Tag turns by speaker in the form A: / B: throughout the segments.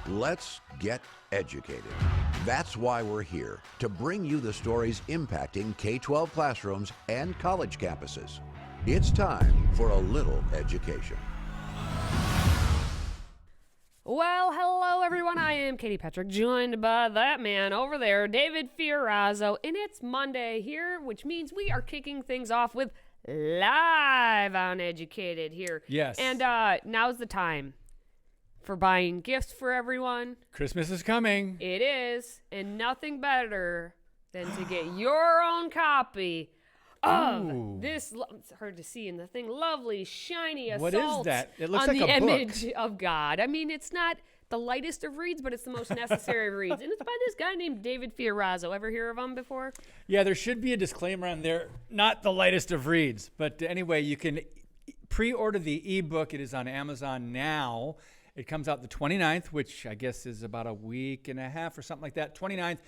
A: Let's get educated. That's why we're here, to bring you the stories impacting K-12 classrooms and college campuses. It's time for a little education.
B: Well, hello everyone. I am Katie Patrick, joined by that man over there, David Fiorazzo, and it's Monday here, which means we are kicking things off with Live on Educated here.
C: Yes.
B: And now's the time for buying gifts for everyone.
C: Christmas is coming.
B: It is, and nothing better than to get your own copy of this. It's hard to see in the thing. Lovely, shiny assault.
C: What is that? It looks
B: on
C: like
B: the
C: a book.
B: image of God. I mean, it's not the lightest of reads, but it's the most necessary of reads. And it's by this guy named David Fiorazzo. Ever hear of him before?
C: Yeah, there should be a disclaimer on there. Not the lightest of reads. But anyway, you can pre-order the ebook. It is on Amazon now. It comes out the 29th, which I guess is about a week and a half or something like that. 29th,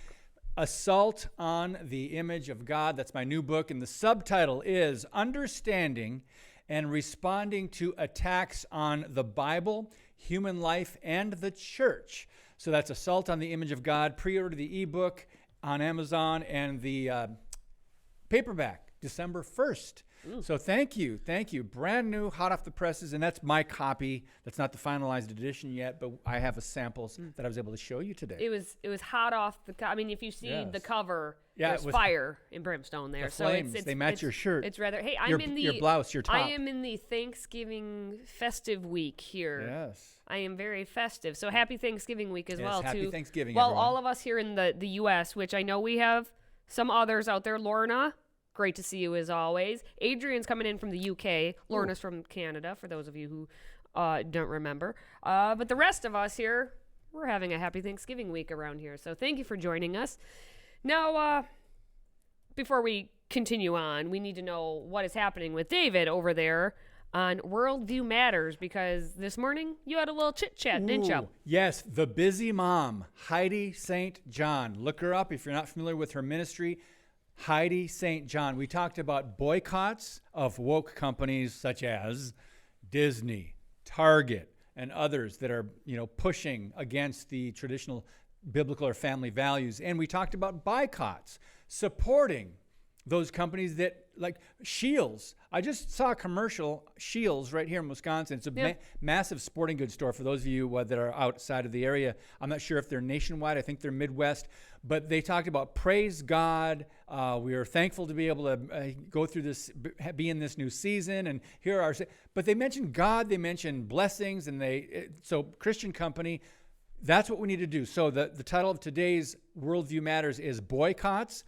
C: Assault on the Image of God. That's my new book. And the subtitle is Understanding and Responding to Attacks on the Bible, Human Life, and the Church. So that's Assault on the Image of God. Pre-order the ebook on Amazon and the paperback December 1st. So thank you. Brand new, hot off the presses, and that's my copy. That's not the finalized edition yet, but I have samples that I was able to show you today.
B: It was hot off the. I mean, if you see the cover,
C: Yeah,
B: there's fire and brimstone there.
C: The
B: So
C: flames,
B: it's
C: they match your shirt.
B: It's rather. Hey, I'm
C: your,
B: in the
C: your blouse, your top.
B: I am in the Thanksgiving festive week here.
C: Yes.
B: I am very festive. So happy Thanksgiving week as well.
C: Happy
B: too.
C: Thanksgiving,
B: Well,
C: everyone.
B: all of us here in the U.S., which I know we have some others out there. Lorna, great to see you as always. Adrian's coming in from the UK. Lorna's from Canada, for those of you who don't remember. But the rest of us here, we're having a happy Thanksgiving week around here. So thank you for joining us. Now, before we continue on, we need to know what is happening with David over there on Worldview Matters, because this morning you had a little chit-chat, didn't you?
C: Yes, the busy mom, Heidi St. John. Look her up if you're not familiar with her ministry. Heidi St. John. We talked about boycotts of woke companies such as Disney, Target, and others that are, pushing against the traditional biblical or family values. And we talked about boycotts, supporting those companies that, like Shields. I just saw a commercial, Shields, right here in Wisconsin. It's a massive sporting goods store for those of you that are outside of the area. I'm not sure if they're nationwide. I think they're Midwest. But they talked about praise God. We are thankful to be able to go through this, be in this new season. And here are, but they mentioned God. They mentioned blessings. And so Christian company, that's what we need to do. So the title of today's Worldview Matters is Boycotts,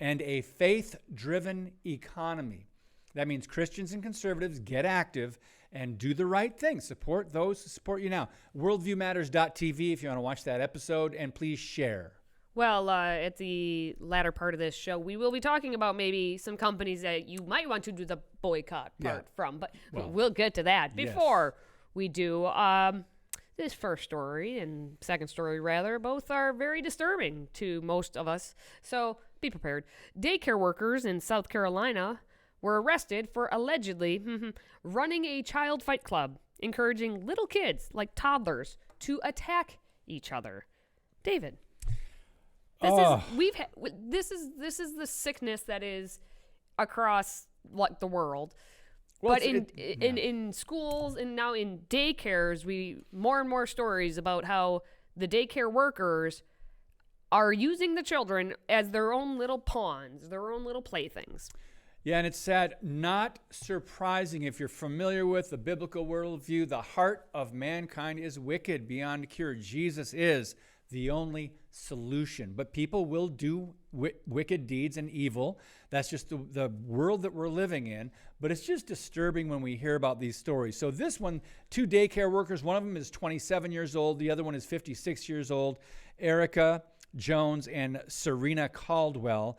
C: and a Faith-Driven Economy. That means Christians and conservatives get active and do the right thing. Support those who support you now. WorldviewMatters.tv if you want to watch that episode, and please share.
B: Well, at the latter part of this show, we will be talking about maybe some companies that you might want to do the boycott part from, but we'll get to that. Before we do, this first story and second story, rather, both are very disturbing to most of us, so be prepared. Daycare workers in South Carolina were arrested for allegedly running a child fight club, encouraging little kids, like toddlers, to attack each other. David, this is the sickness that is across the world.
C: Well,
B: but in schools and now in daycares, more and more stories about how the daycare workers are using the children as their own little pawns, their own little playthings.
C: Yeah, and it's sad. Not surprising if you're familiar with the biblical worldview. The heart of mankind is wicked beyond cure. Jesus is the only solution. But people will do wicked deeds and evil. That's just the world that we're living in. But it's just disturbing when we hear about these stories. So this one, two daycare workers, one of them is 27 years old. The other one is 56 years old. Erica Jones and Serena Caldwell.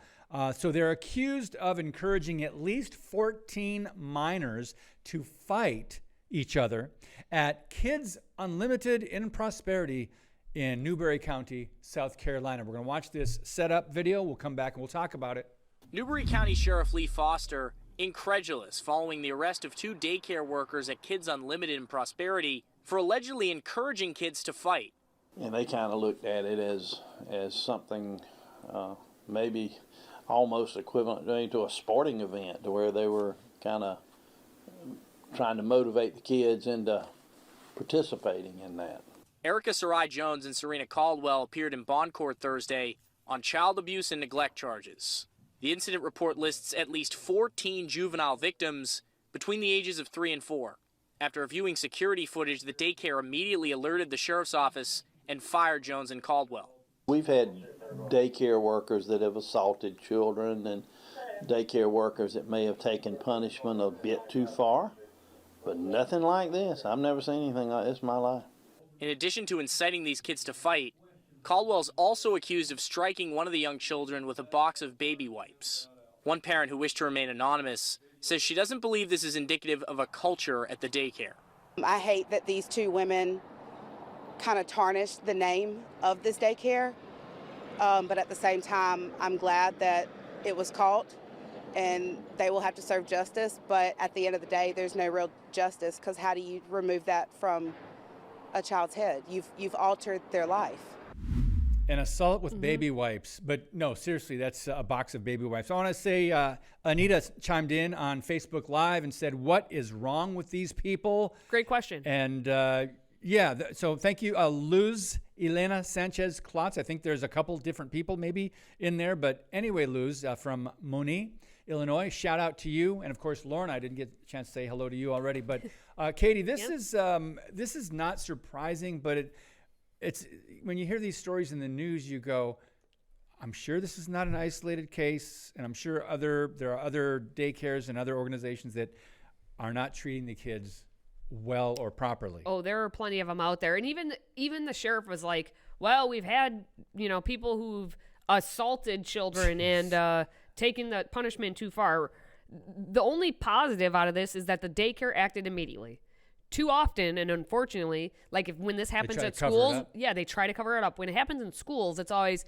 C: So they're accused of encouraging at least 14 minors to fight each other at Kids Unlimited in Prosperity in Newberry County, South Carolina. We're going to watch this setup video. We'll come back and we'll talk about it.
D: Newberry County Sheriff Lee Foster incredulous following the arrest of two daycare workers at Kids Unlimited in Prosperity for allegedly encouraging kids to fight.
E: And they kind of looked at it as something maybe almost equivalent to a sporting event, to where they were kind of trying to motivate the kids into participating in that.
D: Erica Sarai Jones and Serena Caldwell appeared in bond court Thursday on child abuse and neglect charges. The incident report lists at least 14 juvenile victims between the ages of 3 and 4. After viewing security footage, the daycare immediately alerted the sheriff's office and fired Jones and Caldwell.
E: We've had daycare workers that have assaulted children, and daycare workers that may have taken punishment a bit too far, but nothing like this. I've never seen anything like this in my life.
D: In addition to inciting these kids to fight, Caldwell's also accused of striking one of the young children with a box of baby wipes. One parent who wished to remain anonymous says she doesn't believe this is indicative of a culture at the daycare.
F: I hate that these two women kind of tarnished the name of this daycare, but at the same time, I'm glad that it was caught and they will have to serve justice. But at the end of the day, there's no real justice, because how do you remove that from a child's head? You've altered their life.
C: An assault with baby wipes. But no, seriously, that's a box of baby wipes. I want to say Anita chimed in on Facebook Live and said, what is wrong with these people?
B: Great question.
C: And so thank you, Luz Elena Sanchez Klotz. I think there's a couple different people maybe in there. But anyway, Luz from Moni, Illinois, shout out to you. And of course, Lauren, I didn't get a chance to say hello to you already. But Katie, this is not surprising, but it's when you hear these stories in the news, you go, I'm sure this is not an isolated case, and I'm sure there are other daycares and other organizations that are not treating the kids well or properly.
B: Oh, there are plenty of them out there. And even the sheriff was like, well, we've had, people who've assaulted children and taken the punishment too far. The only positive out of this is that the daycare acted immediately. Too often, and unfortunately, like when this happens at schools, they try to cover it up. When it happens in schools, it's always,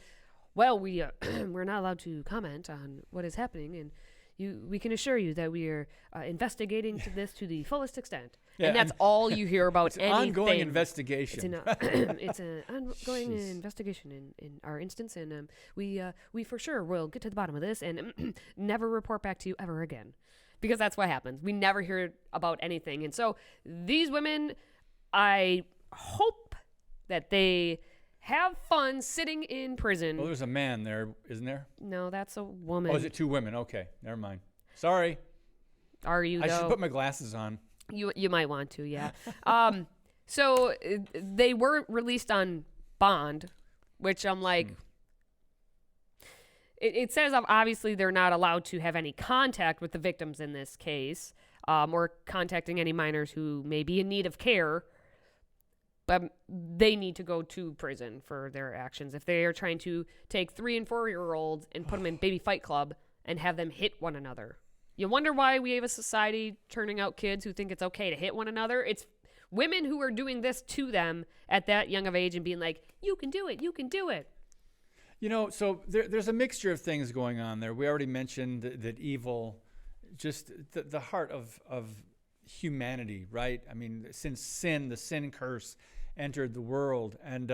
B: well, we're not allowed to comment on what is happening, and we can assure you that we are investigating this to the fullest extent. Yeah, and that's all you hear about.
C: It's an ongoing investigation.
B: It's an ongoing investigation in our instance, and we for sure will get to the bottom of this and never report back to you ever again. Because that's what happens. We never hear about anything. And so these women, I hope that they have fun sitting in prison.
C: Well, there's a man there, isn't there?
B: No, that's a woman.
C: Oh, is it two women? Okay, never mind. Sorry.
B: Are you,
C: I should put my glasses on.
B: You might want to, yeah. So they were released on bond, which I'm like... It says obviously they're not allowed to have any contact with the victims in this case, or contacting any minors who may be in need of care, but they need to go to prison for their actions. If they are trying to take 3 and 4-year-olds and put them in baby fight club and have them hit one another. You wonder why we have a society turning out kids who think it's okay to hit one another? It's women who are doing this to them at that young of age and being like, you can do it, you can do it.
C: So there's a mixture of things going on there. We already mentioned that evil, just the heart of humanity, right? I mean, since the sin curse entered the world. And,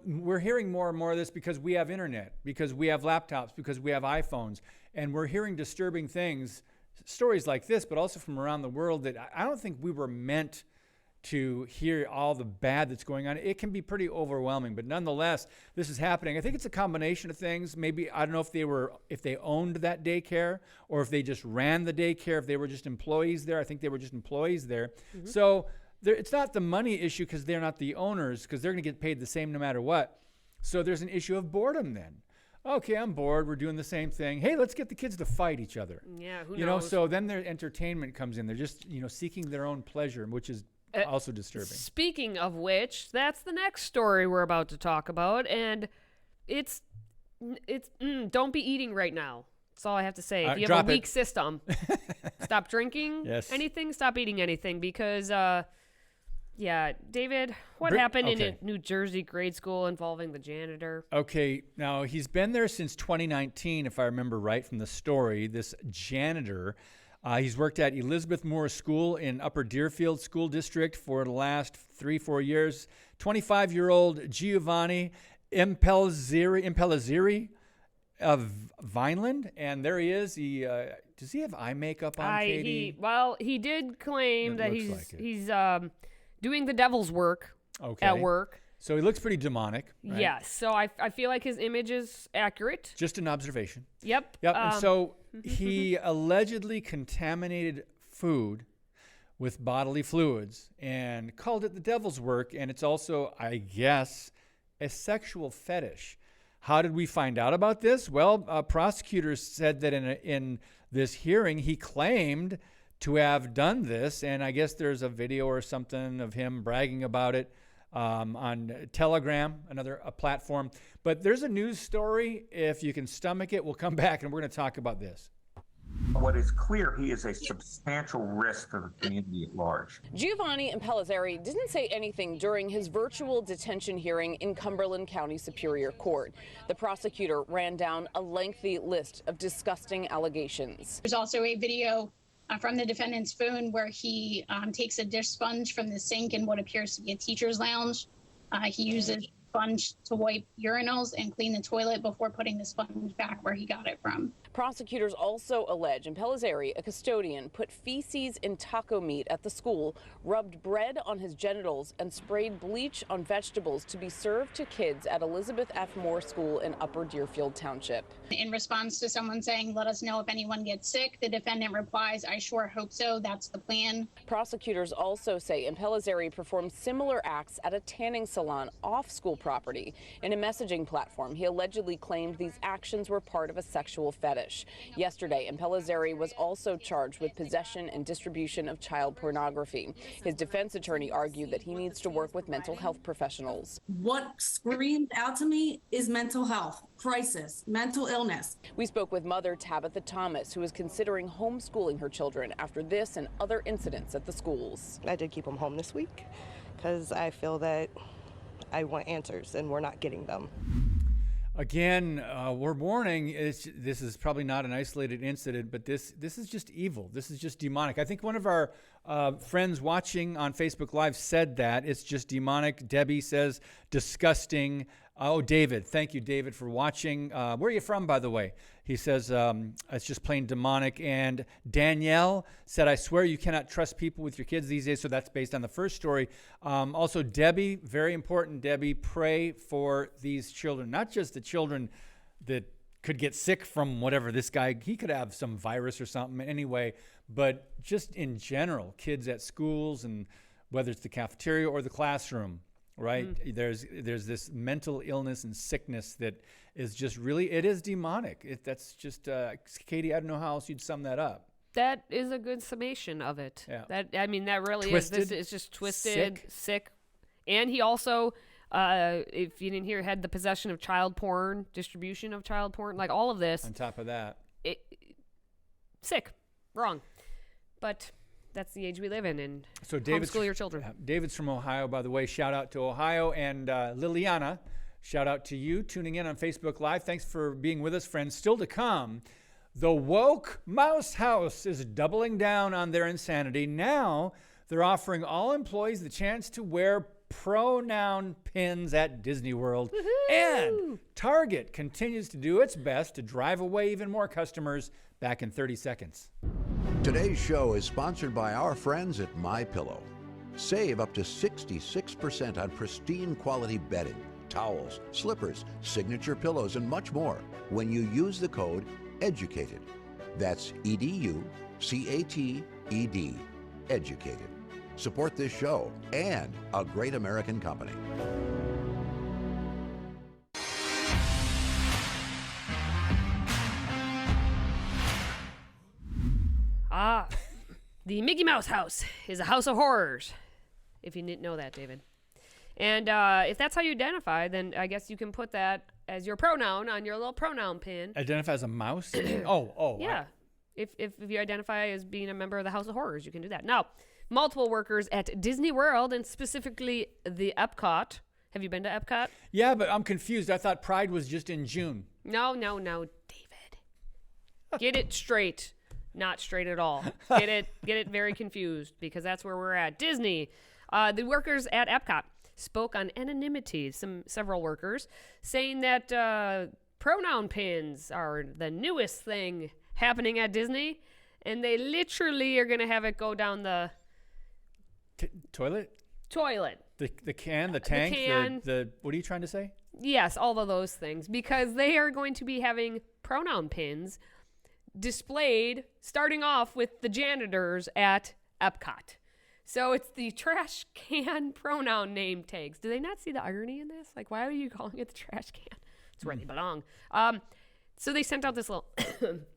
C: we're hearing more and more of this because we have internet, because we have laptops, because we have iPhones. And we're hearing disturbing things, stories like this, but also from around the world that I don't think we were meant to hear all the bad that's going on. It can be pretty overwhelming, but nonetheless, this is happening. I think it's a combination of things. Maybe, I don't know if they owned that daycare or if they just ran the daycare, if they were just employees there. I think they were just employees there. Mm-hmm. So it's not the money issue because they're not the owners, because they're going to get paid the same no matter what. So there's an issue of boredom then. Okay, I'm bored. We're doing the same thing. Hey, let's get the kids to fight each other.
B: Yeah, who knows?
C: So then their entertainment comes in. They're just, seeking their own pleasure, which is also disturbing.
B: Speaking of which, that's the next story we're about to talk about, and it's don't be eating right now. That's all I have to say. If you have a weak system, stop drinking anything, stop eating anything, because David, what happened in a New Jersey grade school involving the janitor?
C: Okay, now he's been there since 2019, if I remember right from the story. This janitor He's worked at Elizabeth Moore School in Upper Deerfield School District for the last 3-4 years. 25-year-old Giovanni Impellizzeri of Vineland, and there he is. Does he have eye makeup on, Katie?
B: He did claim that he's
C: like
B: doing the devil's work at work.
C: So he looks pretty demonic, right?
B: Yes. So I feel like his image is accurate.
C: Just an observation.
B: Yep.
C: And so he allegedly contaminated food with bodily fluids and called it the devil's work. And it's also, I guess, a sexual fetish. How did we find out about this? Well, prosecutors said that in this hearing, he claimed to have done this. And I guess there's a video or something of him bragging about it on Telegram, another platform. But there's a news story. If you can stomach it, we'll come back and we're going to talk about this.
G: What is clear, he is a substantial risk to the community at large.
H: Giovanni Impellizzeri didn't say anything during his virtual detention hearing in Cumberland County Superior Court. The prosecutor ran down a lengthy list of disgusting allegations.
I: There's also a video from the defendant's phone where he takes a dish sponge from the sink in what appears to be a teacher's lounge. He uses sponge to wipe urinals and clean the toilet before putting the sponge back where he got it from.
H: Prosecutors also allege Impellizzeri, a custodian, put feces in taco meat at the school, rubbed bread on his genitals, and sprayed bleach on vegetables to be served to kids at Elizabeth F. Moore School in Upper Deerfield Township.
I: In response to someone saying, "Let us know if anyone gets sick," the defendant replies, "I sure hope so. That's the plan."
H: Prosecutors also say Impellizzeri performed similar acts at a tanning salon off school property. In a messaging platform, he allegedly claimed these actions were part of a sexual fetish. Yesterday, Impellizzeri was also charged with possession and distribution of child pornography. His defense attorney argued that he needs to work with mental health professionals.
J: What screamed out to me is mental health, crisis, mental illness.
H: We spoke with mother Tabitha Thomas, who is considering homeschooling her children after this and other incidents at the schools.
K: I did keep them home this week because I feel that I want answers and we're not getting them.
C: Again, we're warning, this is probably not an isolated incident, but this is just evil. This is just demonic. I think one of our friends watching on Facebook Live said that. It's just demonic. Debbie says disgusting. Oh, David. Thank you, David, for watching. Where are you from, by the way? He says it's just plain demonic. And Danielle said, I swear you cannot trust people with your kids these days. So that's based on the first story. Also, Debbie, very important, Debbie, pray for these children. Not just the children that could get sick from whatever this guy, he could have some virus or something anyway, but just in general, kids at schools and whether it's the cafeteria or the classroom. Right? There's this mental illness and sickness that is just really, it is demonic. That's just, Katie, I don't know how else you'd sum that up.
B: That is a good summation of it.
C: Yeah.
B: That really
C: Twisted,
B: is. It's just twisted, sick. And he also, if you didn't hear, had the possession of child porn, distribution of child porn, like all of this.
C: On top of that.
B: Sick. Wrong. But that's the age we live in, and
C: so
B: homeschool your children.
C: David's from Ohio, by the way. Shout out to Ohio. And Liliana, shout out to you tuning in on Facebook Live. Thanks for being with us, friends. Still to come, the woke Mouse House is doubling down on their insanity. Now they're offering all employees the chance to wear pronoun pins at Disney World. Woo-hoo! And Target continues to do its best to drive away even more customers. Back in 30 seconds.
A: Today's show is sponsored by our friends at MyPillow. Save up to 66% on pristine quality bedding, towels, slippers, signature pillows, and much more when you use the code EDUCATED. That's EDUCATED. Educated. Support this show and a great American company.
B: The Mickey Mouse house is a house of horrors, if you didn't know that, David. And if that's how you identify, then I guess you can put that as your pronoun on your little pronoun pin.
C: Identify as a mouse?
B: Yeah. If you identify as being a member of the House of Horrors, you can do that. Now, multiple workers at Disney World, and specifically the Epcot. Have you been to Epcot?
C: Yeah, but I'm confused. I thought Pride was just in June.
B: No, David. Get it straight. not straight at all. Get it very confused, because that's where we're at. Disney. The workers at Epcot spoke on anonymity, several workers, saying that pronoun pins are the newest thing happening at Disney, and they literally are going to have it go down the
C: toilet. The can, the tank, the what are you trying to say?
B: Yes, all of those things, because they are going to be having pronoun pins displayed, starting off with the janitors at Epcot. So it's the trash can pronoun name tags. Do they not see the irony in this? Like, why are you calling it the trash can? It's where they belong. So they sent out this little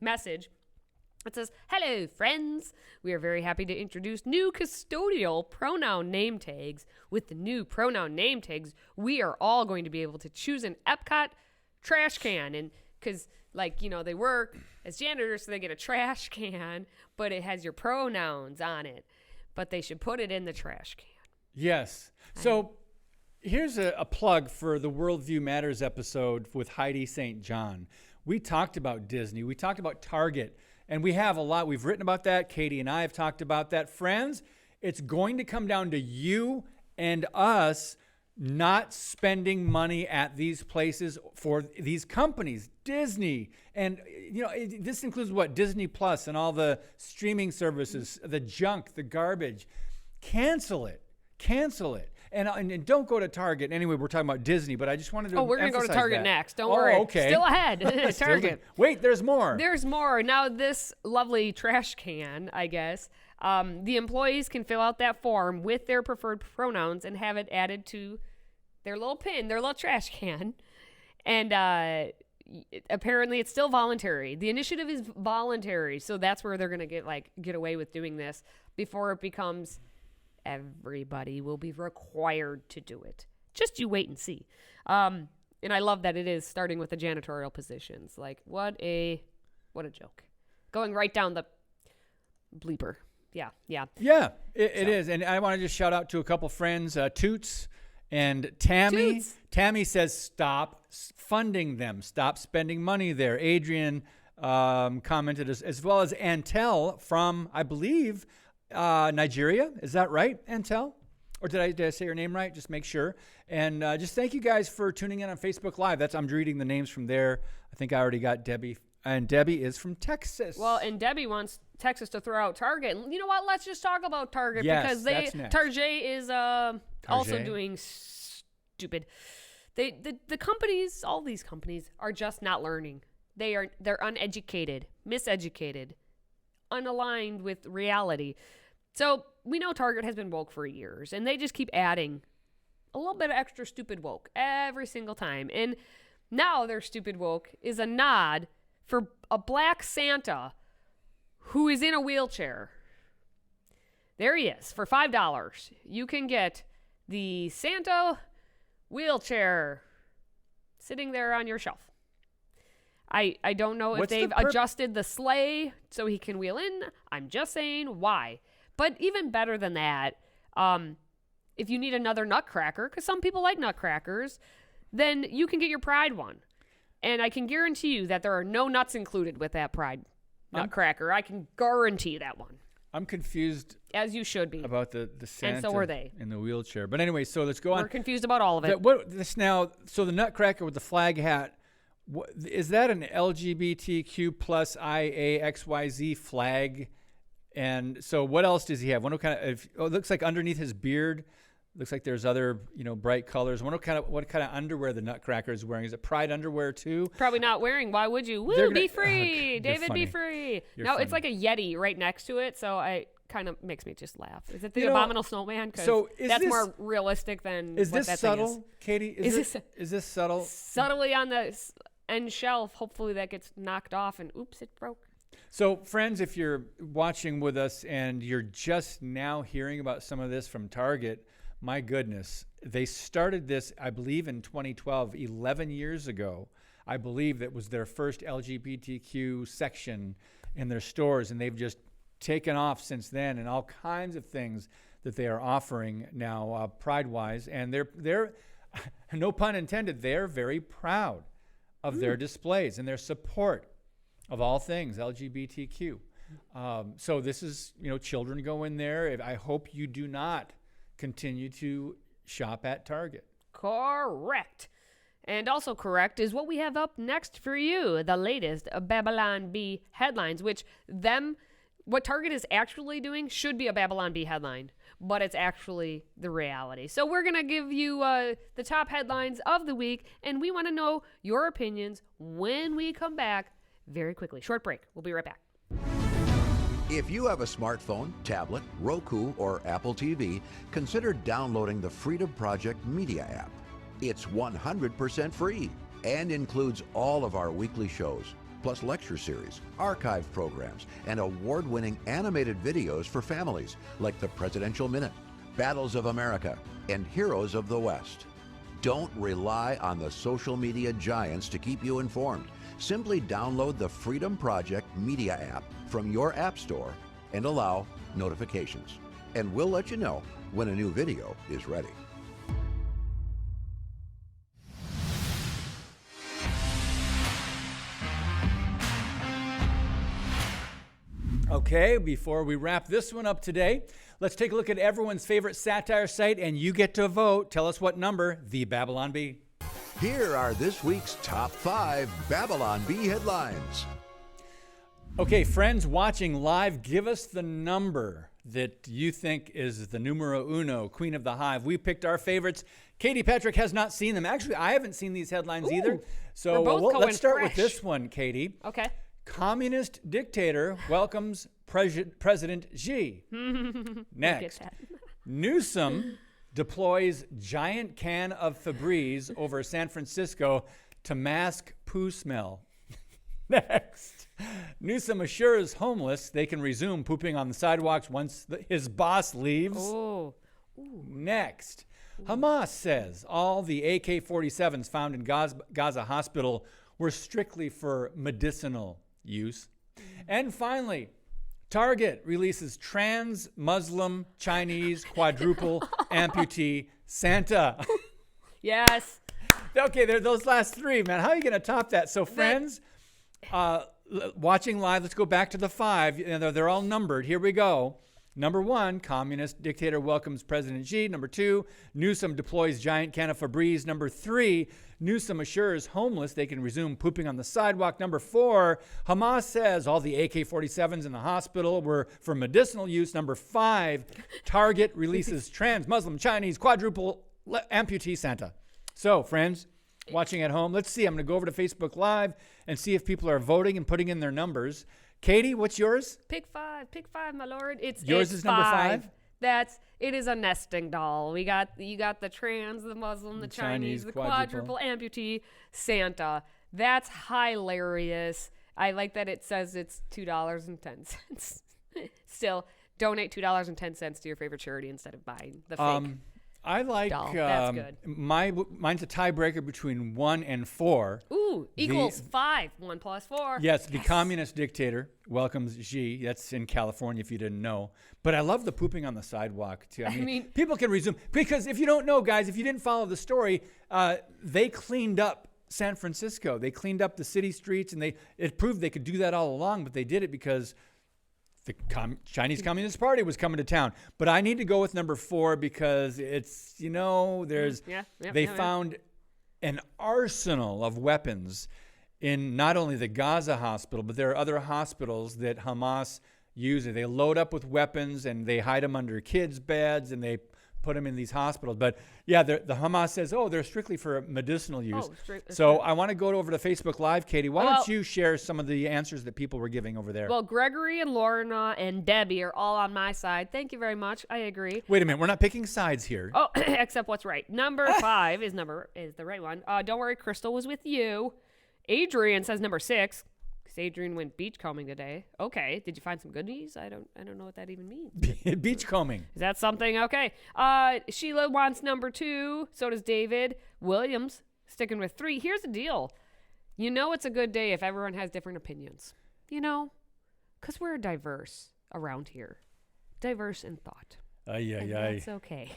B: message. It says, "Hello, friends. We are very happy to introduce new custodial pronoun name tags. With the new pronoun name tags, we are all going to be able to choose an Epcot trash can." And because, they work as janitors, so they get a trash can, but it has your pronouns on it. But they should put it in the trash can.
C: Yes. So here's a plug for the Worldview Matters episode with Heidi St. John. We talked about Disney. We talked about Target. And we have a lot. We've written about that. Katie and I have talked about that. Friends, it's going to come down to you and us not spending money at these places for these companies, Disney. And, this includes what? Disney Plus and all the streaming services, the junk, the garbage. Cancel it. And don't go to Target. Anyway, we're talking about Disney, but I just wanted to
B: we're going to go to Target
C: that.
B: next. Don't worry.
C: Okay.
B: Still ahead. Target.
C: Wait, there's more.
B: There's more. Now, this lovely trash can, I guess, the employees can fill out that form with their preferred pronouns and have it added to their little pin, their little trash can. And apparently it's still voluntary. The initiative is voluntary, so that's where they're going to get away with doing this before it becomes everybody will be required to do it. Just you wait and see. And I love that it is starting with the janitorial positions. What a joke. Going right down the bleeper. Yeah.
C: It is. And I want to just shout out to a couple friends, Toots and Tammy.
B: Toots.
C: Tammy says stop funding them. Stop spending money there. Adrian commented as well as Antel from, I believe, Nigeria. Is that right, Antel? Or did I say your name right? Just make sure. And just thank you guys for tuning in on Facebook Live. I'm reading the names from there. I think I already got Debbie. And Debbie is from Texas.
B: Well, and Debbie wants Texas to throw out Target. And you know what? Let's just talk about Target, because Target is also doing stupid. The companies, all these companies, are just not learning. They're uneducated, miseducated, unaligned with reality. So we know Target has been woke for years, and they just keep adding a little bit of extra stupid woke every single time. And now their stupid woke is a nod for a black Santa who is in a wheelchair. There he is. For $5, you can get the Santa wheelchair sitting there on your shelf. I don't know if they've adjusted the sleigh so he can wheel in. I'm just saying why. But even better than that, if you need another nutcracker, because some people like nutcrackers, then you can get your Pride one. And I can guarantee you that there are no nuts included with that Pride nutcracker. I can guarantee that one.
C: I'm confused.
B: As you should be.
C: About the Santa
B: and so are they.
C: In the wheelchair. But anyway, so let's go on.
B: We're confused about all of it.
C: So the nutcracker with the flag hat, is that an LGBTQ plus IAXYZ flag? And so what else does he have? What kind of? It looks like underneath his beard, looks like there's other bright colors. I wonder what kind of underwear the nutcracker is wearing. Is it Pride underwear too?
B: Probably not wearing. Why would you? Woo, be free, David,
C: funny.
B: be free.
C: You're
B: no,
C: funny.
B: It's like a Yeti right next to it, so I kind of makes me just laugh. Is it the Abominable Snowman?
C: So
B: that's more realistic than
C: is
B: what
C: this
B: that
C: subtle,
B: thing is.
C: Katie? Is this subtle?
B: Subtly on the end shelf. Hopefully that gets knocked off and oops, it broke.
C: So, friends, if you're watching with us and you're just now hearing about some of this from Target, my goodness, they started this, I believe, in 2012, 11 years ago. I believe that was their first LGBTQ section in their stores, and they've just taken off since then, and all kinds of things that they are offering now, Pride-wise, and they're no pun intended, they're very proud of their displays and their support of all things LGBTQ. So this is, children go in there. I hope you do not continue to shop at Target.
B: Correct. And also correct is what we have up next for you, the latest Babylon Bee headlines, what Target is actually doing should be a Babylon Bee headline, but it's actually the reality. So we're going to give you the top headlines of the week, and we want to know your opinions when we come back very quickly. Short break. We'll be right back.
A: If you have a smartphone, tablet, Roku, or Apple TV, consider downloading the FreedomProject Media app. It's 100% free and includes all of our weekly shows, plus lecture series, archive programs, and award-winning animated videos for families like the Presidential Minute, Battles of America, and Heroes of the West. Don't rely on the social media giants to keep you informed. Simply download the Freedom Project Media app from your app store and allow notifications. And we'll let you know when a new video is ready.
C: Okay, before we wrap this one up today, let's take a look at everyone's favorite satire site, and you get to vote. Tell us what number, the Babylon Bee.
A: Here are this week's top 5 Babylon Bee headlines.
C: Okay, friends watching live, give us the number that you think is the numero uno, Queen of the Hive. We picked our favorites. Katie Patrick has not seen them. Actually, I haven't seen these headlines either. So let's start with this one, Katie.
B: Okay.
C: Communist dictator welcomes President Xi. Next. Newsom deploys giant can of Febreze over San Francisco to mask poo smell. Next. Newsom assures homeless they can resume pooping on the sidewalks once his boss leaves.
B: Oh.
C: Next. Hamas says all the AK-47s found in Gaza hospital were strictly for medicinal use. And finally, Target releases trans Muslim Chinese quadruple amputee Santa.
B: Yes.
C: Okay, those last three, man. How are you going to top that? So, friends, watching live, let's go back to the 5. They're all numbered. Here we go. Number 1, communist dictator welcomes President Xi. Number 2, Newsom deploys giant can of Febreze. Number 3, Newsom assures homeless they can resume pooping on the sidewalk. Number 4, Hamas says all the AK-47s in the hospital were for medicinal use. Number 5, Target releases trans Muslim Chinese quadruple amputee Santa. So, friends watching at home, let's see. I'm going to go over to Facebook Live and see if people are voting and putting in their numbers. Katie, what's yours?
B: Pick 5, my lord.
C: Yours is number 5.
B: It is a nesting doll. You got the trans, the Muslim, the Chinese, the quadruple amputee Santa. That's hilarious. I like that it says it's $2.10. Still, donate $2.10 to your favorite charity instead of buying the fake.
C: I like
B: doll. That's good.
C: Mine's a tiebreaker between 1 and 4.
B: Ooh, equals 5. 1 plus 4.
C: Yes, the communist dictator welcomes Xi. That's in California, if you didn't know. But I love the pooping on the sidewalk too. I mean, people can resume, because if you don't know, guys, if you didn't follow the story, they cleaned up San Francisco. They cleaned up the city streets, and it proved they could do that all along. But they did it because the Chinese Communist Party was coming to town. But I need to go with number 4 because it's, they found an arsenal of weapons in not only the Gaza hospital, but there are other hospitals that Hamas uses. They load up with weapons and they hide them under kids' beds and they put them in these hospitals. But yeah, the Hamas says, they're strictly for medicinal use. So I want to go over to Facebook Live, Katie. Why don't you share some of the answers that people were giving over there?
B: Well, Gregory and Lorna and Debbie are all on my side. Thank you very much. I agree.
C: Wait a minute. We're not picking sides here.
B: Oh, except what's right. Number 5 is the right one. Don't worry, Crystal was with you. Adrian says number 6. Adrian went beachcombing today. Okay. Did you find some goodies? I don't know what that even means.
C: Beachcombing.
B: Is that something? Okay. Sheila wants number 2. So does David. Williams sticking with 3. Here's the deal. It's a good day if everyone has different opinions. Because we're diverse around here. Diverse in thought. That's okay.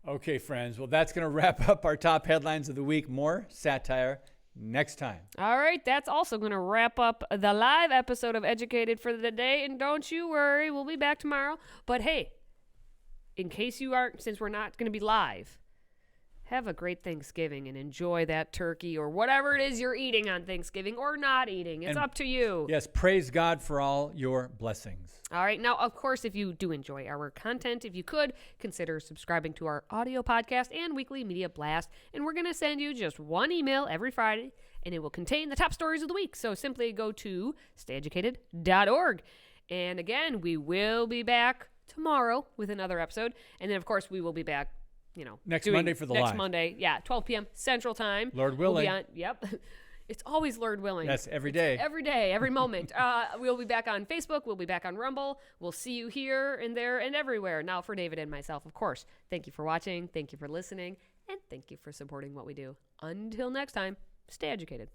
C: Okay, friends. Well, that's going to wrap up our top headlines of the week. More satire next time.
B: All right, that's also going to wrap up the live episode of Educated for the day. And don't you worry, we'll be back tomorrow. But hey, in case you aren't, since we're not going to be live, have a great Thanksgiving and enjoy that turkey or whatever it is you're eating on Thanksgiving or not eating. It's up to you.
C: Yes, praise God for all your blessings.
B: All right. Now, of course, if you do enjoy our content, if you could, consider subscribing to our audio podcast and weekly media blast. And we're going to send you just one email every Friday, and it will contain the top stories of the week. So simply go to stayeducated.org. And again, we will be back tomorrow with another episode. And then, of course, we will be back,
C: next Monday for the
B: next
C: live.
B: Monday. Yeah, 12 p.m. Central Time.
C: Lord willing.
B: We'll be on, yep. It's always Lord willing.
C: Yes, every day.
B: Every day, every moment. We'll be back on Facebook. We'll be back on Rumble. We'll see you here and there and everywhere. Now, for David and myself, of course, thank you for watching. Thank you for listening. And thank you for supporting what we do. Until next time, stay educated.